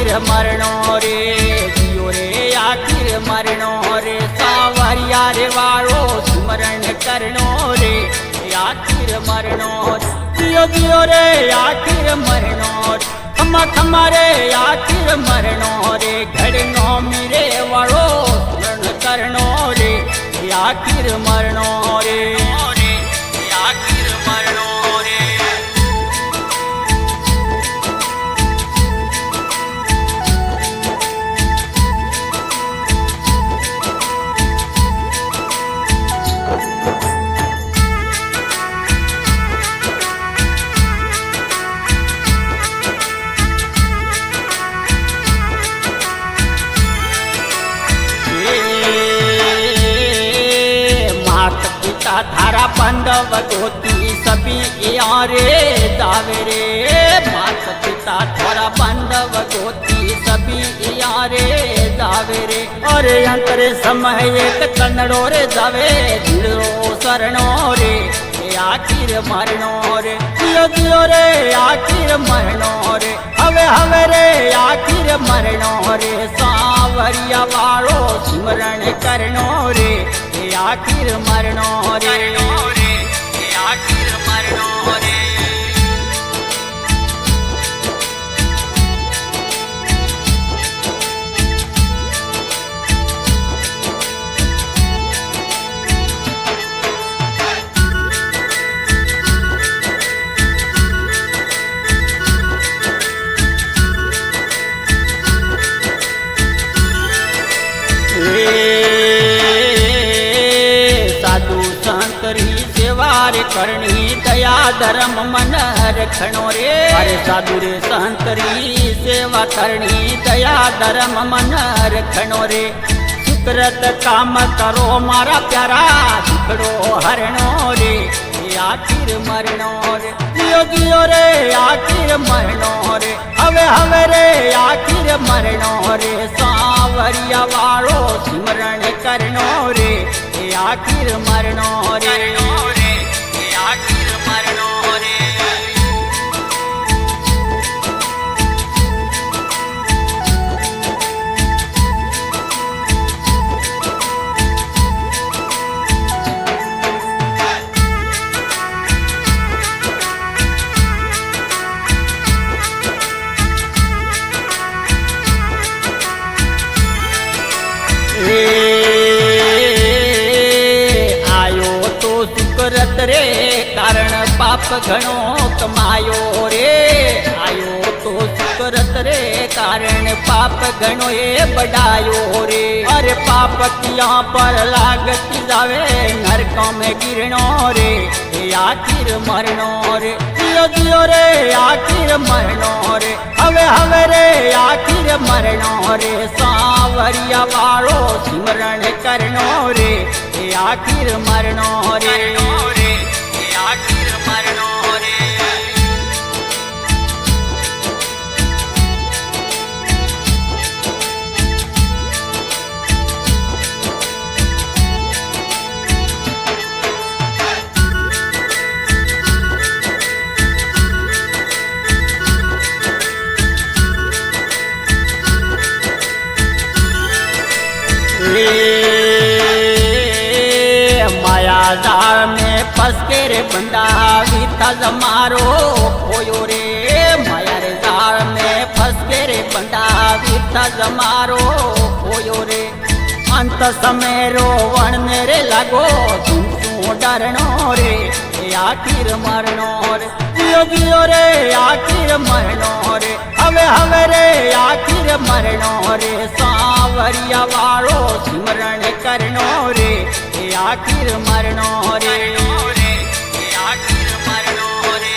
आखिर मरणो रे जियो रे आखिर मरणो रे सावरिया रे वालो स्मरण करनो रे आखिर मरणो जियो जियो रे आखिर मरणो खमा खमा रे आखिर मरणो रे घड़नो मेरे वालो स्मरण करनो रे आखिर मरणो रे आखिर मरणो रे धारा बंधव गोती सभी यारे दावे रे माता पिता थारा बंधव गोती सभी यारे दावे रे और अंतरे समय एक कन्नड़ो रे जावे दिलो शरणो रे आखिर मरणो रे जियो जियो रे आखिर मरणो रे हवे हवे रे आखिर मरणो रे सावरिया वालो स्मरण करनो रे आखिर मरणो रे आखिर मरणो रे करनी दया धर्म मन रखनो रे अरे साधु रे संतरी सेवा करनी दया धर्म मन रखनो रे सुकृत काम करो मारा प्यारा दुखड़ो हरणो रे आखिर मरणो रे जियो जियो रे आखिर मरणो रे हवे हवे रे आखिर मरणो रे सावरिया वालो स्मरण करनो रे आखिर मरणो रे आखिर मरणो रे सुकृत रे कारण पाप घणो कमायो रे आयो तो सुकृत रे कारण पाप घणो ये बढ़ायो रे अरे पाप किया पर लागती जावे नरकों में गिरनो रे आखिर मरणो रे जियो जियो रे आखिर मरणो रे हवे हवे रे आखिर मरणो रे सावरिया वालो स्मरण करनो रे आखिर मरणो रे आखिर मरणो रे मायाजाल में फंस के रे बंदा बीता जमारो खोयो रे माया रे जाल में फंस के रे बंदा बीता जमारो खोयो रे अंत समय रोवण मेरे लगो तुम डरनो रे आखिर मरणो रे जियो जियो रे आखिर मरणो रे हवे हवे रे आखिर मरणो रे सावरिया वालो स्मरण करनो रे आखिर मरणो रे आखिर मरणो रे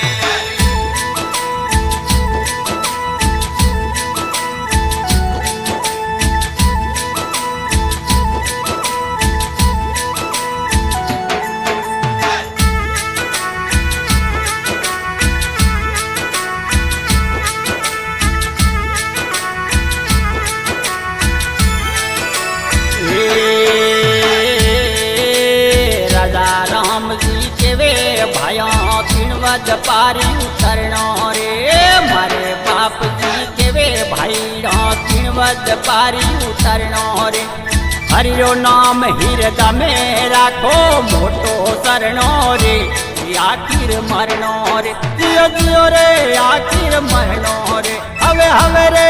जपारी उतरनो रे मारे बाप जी के वे भाई વદ પારી ઉતરણો રે હરિયો નામ હિરદા મે રાખો મોટો શરણો રે આખીર મરણો રે જીઓ જીઓ રે આખીર મરણો રે હવે હવે રે